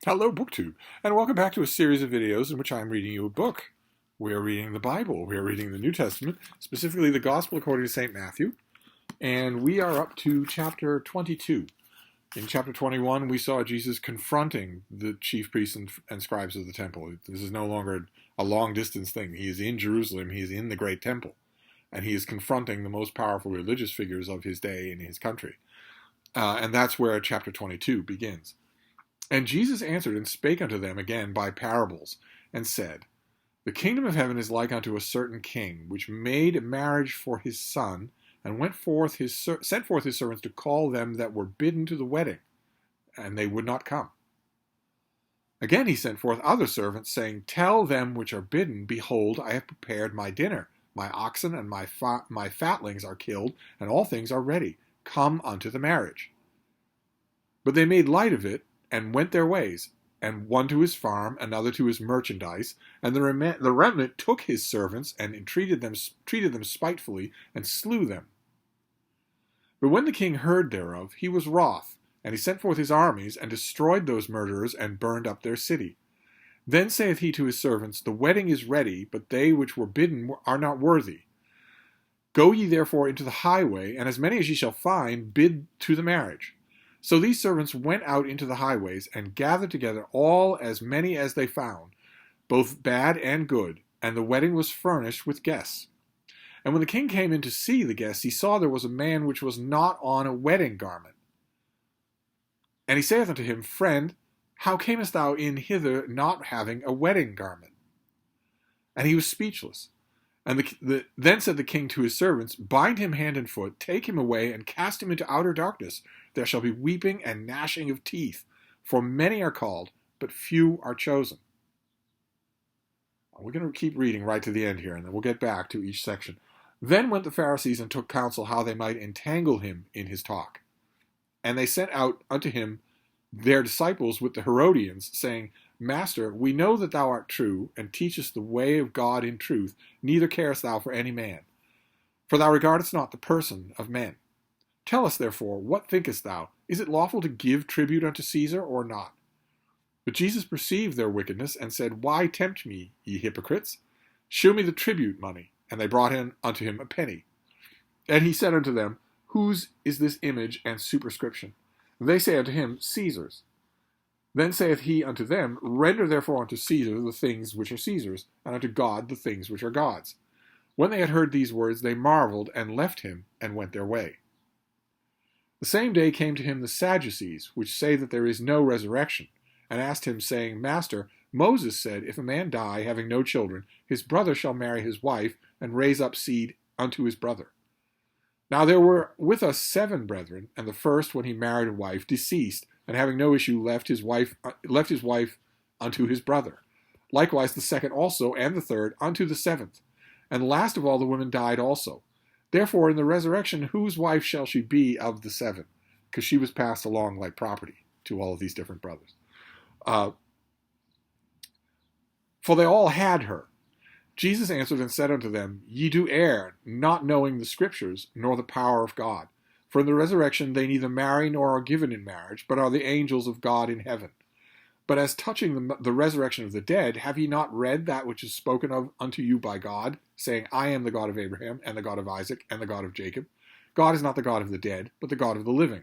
Hello, BookTube, and welcome back to a series of videos in which I'm reading you a book. We are reading the Bible. We are reading the New Testament, specifically the Gospel according to St. Matthew, and we are up to chapter 22. In chapter 21, we saw Jesus confronting the chief priests and scribes of the temple. This is no longer a long-distance thing. He is in Jerusalem. He is in the great temple, and he is confronting the most powerful religious figures of his day in his country. And that's where chapter 22 begins. And Jesus answered and spake unto them again by parables, and said, The kingdom of heaven is like unto a certain king, which made marriage for his son, and sent forth his servants to call them that were bidden to the wedding, and they would not come. Again he sent forth other servants, saying, Tell them which are bidden, Behold, I have prepared my dinner. My oxen and my fatlings are killed, and all things are ready. Come unto the marriage. But they made light of it, and went their ways, and one to his farm, another to his merchandise, and the remnant took his servants, and treated them spitefully, and slew them. But when the king heard thereof, he was wroth, and he sent forth his armies, and destroyed those murderers, and burned up their city. Then saith he to his servants, The wedding is ready, but they which were bidden are not worthy. Go ye therefore into the highway, and as many as ye shall find, bid to the marriage. So these servants went out into the highways, and gathered together all as many as they found, both bad and good, and the wedding was furnished with guests. And when the king came in to see the guests, he saw there was a man which was not on a wedding garment. And he saith unto him, Friend, how camest thou in hither not having a wedding garment? And he was speechless. And then said the king to his servants, Bind him hand and foot, take him away, and cast him into outer darkness. There shall be weeping and gnashing of teeth, for many are called, but few are chosen. We're going to keep reading right to the end here, and then we'll get back to each section. Then went the Pharisees and took counsel how they might entangle him in his talk. And they sent out unto him their disciples with the Herodians, saying, Master, we know that thou art true, and teachest the way of God in truth, neither carest thou for any man. For thou regardest not the person of men. Tell us, therefore, what thinkest thou? Is it lawful to give tribute unto Caesar, or not? But Jesus perceived their wickedness, and said, Why tempt me, ye hypocrites? Shew me the tribute money. And they brought in unto him a penny. And he said unto them, Whose is this image and superscription? They say unto him, Caesar's. Then saith he unto them, Render therefore unto Caesar the things which are Caesar's, and unto God the things which are God's. When they had heard these words, they marveled, and left him, and went their way. The same day came to him the Sadducees, which say that there is no resurrection, and asked him, saying, Master, Moses said, If a man die, having no children, his brother shall marry his wife, and raise up seed unto his brother. Now there were with us 7 brethren, and the first, when he married a wife, deceased, and having no issue, left his wife unto his brother. Likewise the second also, and the third, unto the 7th. And the last of all the women died also. Therefore in the resurrection, whose wife shall she be of the 7? Because she was passed along like property to all of these different brothers. For they all had her. Jesus answered and said unto them, Ye do err, not knowing the Scriptures, nor the power of God. For in the resurrection they neither marry nor are given in marriage, but are the angels of God in heaven. But as touching the resurrection of the dead, have ye not read that which is spoken of unto you by God, saying, I am the God of Abraham, and the God of Isaac, and the God of Jacob? God is not the God of the dead, but the God of the living.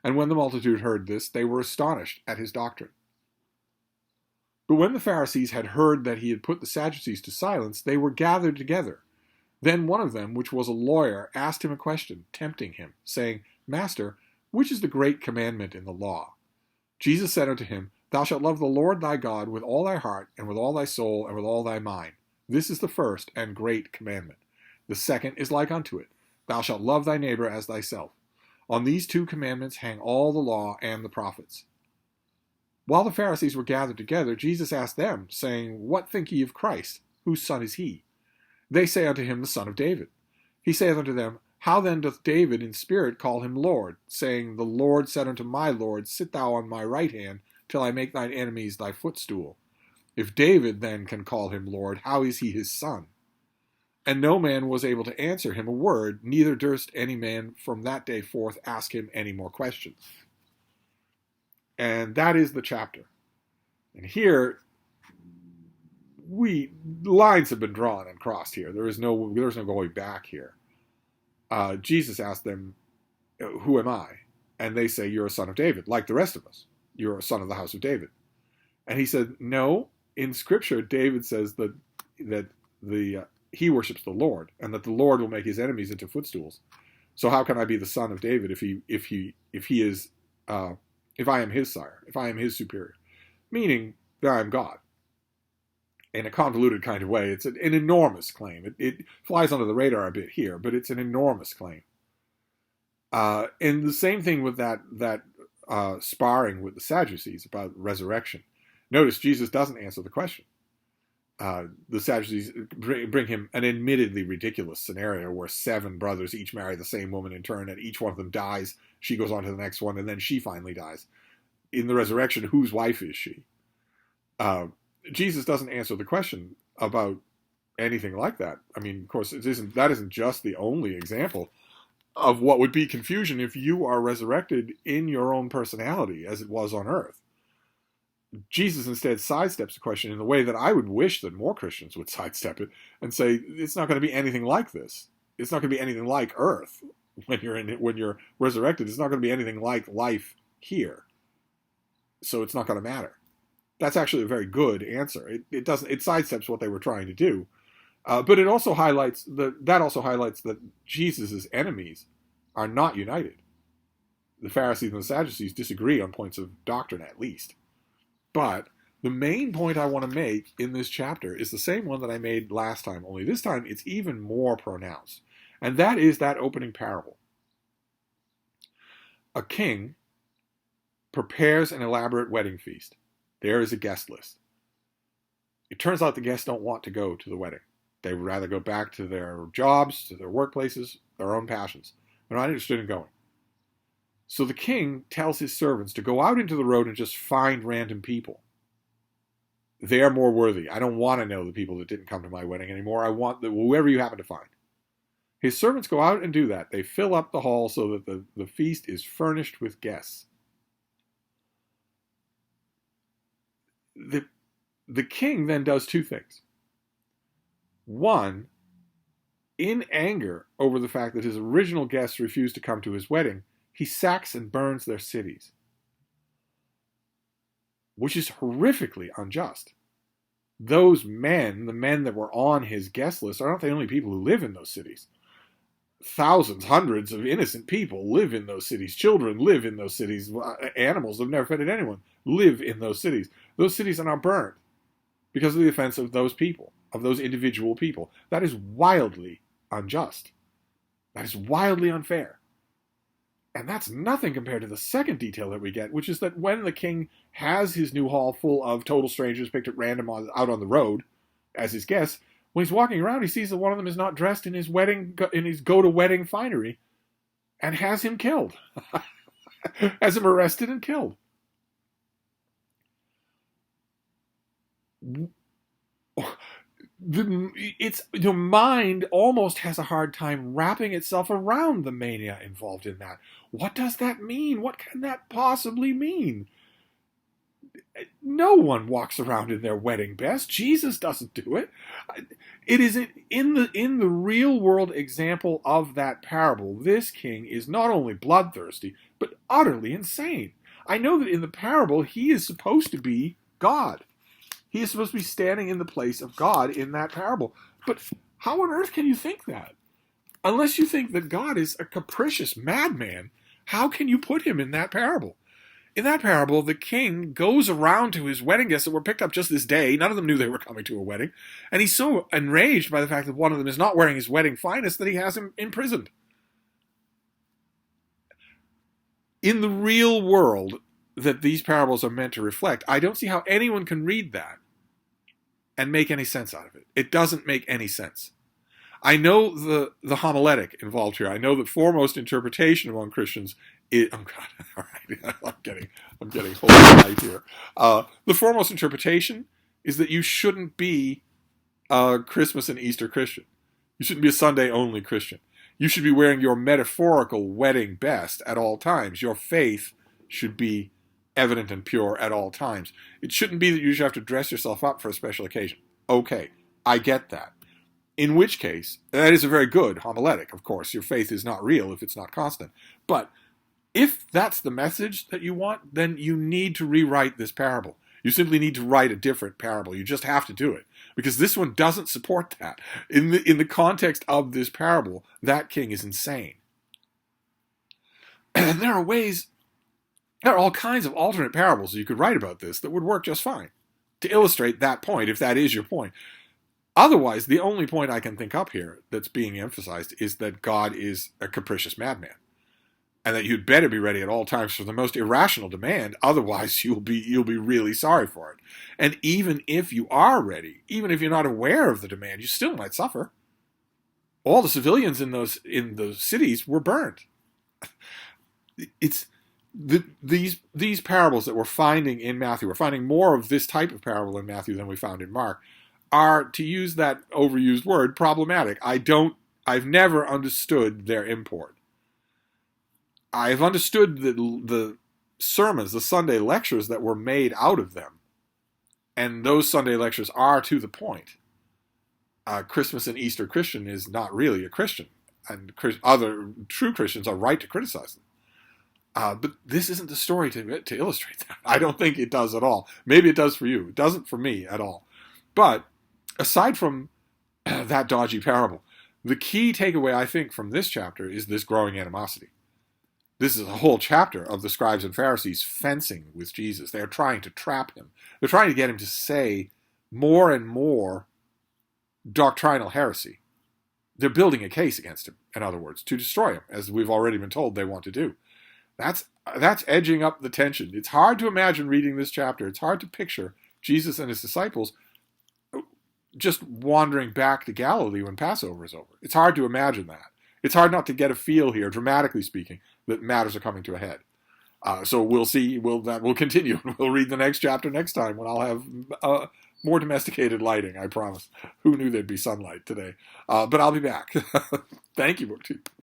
And when the multitude heard this, they were astonished at his doctrine. But when the Pharisees had heard that he had put the Sadducees to silence, they were gathered together. Then one of them, which was a lawyer, asked him a question, tempting him, saying, Master, which is the great commandment in the law? Jesus said unto him, Thou shalt love the Lord thy God with all thy heart, and with all thy soul, and with all thy mind. This is the first and great commandment. The second is like unto it. Thou shalt love thy neighbor as thyself. On these 2 commandments hang all the law and the prophets. While the Pharisees were gathered together, Jesus asked them, saying, What think ye of Christ? Whose son is he? They say unto him, The son of David. He saith unto them, How then doth David in spirit call him Lord, saying, The Lord said unto my Lord, Sit thou on my right hand, till I make thine enemies thy footstool. If David then can call him Lord, how is he his son? And no man was able to answer him a word, neither durst any man from that day forth ask him any more questions. And that is the chapter. And here, lines have been drawn and crossed here. There's no going back here. Jesus asked them, "Who am I?" And they say, "You're a son of David, like the rest of us. You're a son of the house of David." And he said, "No. In Scripture, David says that he worships the Lord, and that the Lord will make his enemies into footstools. So how can I be the son of David if I am his sire, if I am his superior?" Meaning that I am God. In a convoluted kind of way, it's an enormous claim. It flies under the radar a bit here, but it's an enormous claim. And the same thing with that sparring with the Sadducees about resurrection. Notice Jesus doesn't answer the question. The Sadducees bring him an admittedly ridiculous scenario where 7 brothers each marry the same woman in turn, and each one of them dies. She goes on to the next one, and then she finally dies. In the resurrection, whose wife is she? Jesus doesn't answer the question about anything like that. I mean, of course, that isn't just the only example of what would be confusion if you are resurrected in your own personality, as it was on earth. Jesus instead sidesteps the question in the way that I would wish that more Christians would sidestep it and say, it's not going to be anything like this. It's not going to be anything like earth when you're resurrected. It's not going to be anything like life here. So it's not going to matter. That's actually a very good answer. It sidesteps what they were trying to do. But it also highlights that Jesus' enemies are not united. The Pharisees and the Sadducees disagree on points of doctrine, at least. But the main point I want to make in this chapter is the same one that I made last time, only this time it's even more pronounced. And that is that opening parable. A king prepares an elaborate wedding feast. There is a guest list. It turns out the guests don't want to go to the wedding. They would rather go back to their jobs, to their workplaces, their own passions. They're not interested in going. So the king tells his servants to go out into the road and just find random people. They are more worthy. I don't want to know the people that didn't come to my wedding anymore. I want whoever you happen to find. His servants go out and do that. They fill up the hall so that the feast is furnished with guests. The king then does 2 things. One, in anger over the fact that his original guests refused to come to his wedding, he sacks and burns their cities, which is horrifically unjust. Those men, the men that were on his guest list, are not the only people who live in those cities. Thousands, hundreds of innocent people live in those cities. Children live in those cities. Animals that have never offended anyone live in those cities. Those cities are now burned because of the offense of those people, of those individual people. That is wildly unjust. That is wildly unfair. And that's nothing compared to the second detail that we get, which is that when the king has his new hall full of total strangers picked at random out on the road as his guests, when he's walking around, he sees that one of them is not dressed in his go-to-wedding finery, and has him killed, has him arrested and killed. Your mind almost has a hard time wrapping itself around the mania involved in that. What does that mean? What can that possibly mean? No one walks around in their wedding best. Jesus doesn't do it. It is in the real world example of that parable. This king is not only bloodthirsty, but utterly insane. I know that in the parable, he is supposed to be God. He is supposed to be standing in the place of God in that parable. But how on earth can you think that? Unless you think that God is a capricious madman, how can you put him in that parable? In that parable, the king goes around to his wedding guests that were picked up just this day. None of them knew they were coming to a wedding. And he's so enraged by the fact that one of them is not wearing his wedding finest that he has him imprisoned. In the real world that these parables are meant to reflect, I don't see how anyone can read that and make any sense out of it. It doesn't make any sense. I know the homiletic involved here. I know that foremost interpretation among Christians is, oh God, all right, I'm getting whole light here. The foremost interpretation is that you shouldn't be a Christmas and Easter Christian. You shouldn't be a Sunday only Christian. You should be wearing your metaphorical wedding best at all times. Your faith should be evident and pure at all times. It shouldn't be that you should have to dress yourself up for a special occasion. Okay, I get that. In which case, that is a very good homiletic, of course. Your faith is not real if it's not constant. But if that's the message that you want, then you need to rewrite this parable. You simply need to write a different parable. You just have to do it. Because this one doesn't support that. In the context of this parable, that king is insane. And there are all kinds of alternate parables you could write about this that would work just fine to illustrate that point, if that is your point. Otherwise, the only point I can think up here that's being emphasized is that God is a capricious madman, and that you'd better be ready at all times for the most irrational demand. Otherwise, you'll be really sorry for it. And even if you are ready, even if you're not aware of the demand, you still might suffer. All the civilians in those cities were burned. It's these parables that we're finding in Matthew. We're finding more of this type of parable in Matthew than we found in Mark. Are, to use that overused word, problematic. I've never understood their import. I've understood the sermons, the Sunday lectures that were made out of them. And those Sunday lectures are to the point. Christmas and Easter Christian is not really a Christian. And other true Christians are right to criticize them. But this isn't the story to illustrate that. I don't think it does at all. Maybe it does for you. It doesn't for me at all. But aside from that dodgy parable, the key takeaway, I think, from this chapter is this growing animosity. This is a whole chapter of the scribes and Pharisees fencing with Jesus. They're trying to trap him. They're trying to get him to say more and more doctrinal heresy. They're building a case against him, in other words, to destroy him, as we've already been told they want to do. That's edging up the tension. It's hard to imagine reading this chapter. It's hard to picture Jesus and his disciples just wandering back to Galilee when Passover is over. It's hard to imagine that. It's hard not to get a feel here, dramatically speaking, that matters are coming to a head. So we'll see. That will continue. We'll read the next chapter next time when I'll have more domesticated lighting, I promise. Who knew there'd be sunlight today? But I'll be back. Thank you, BookTube.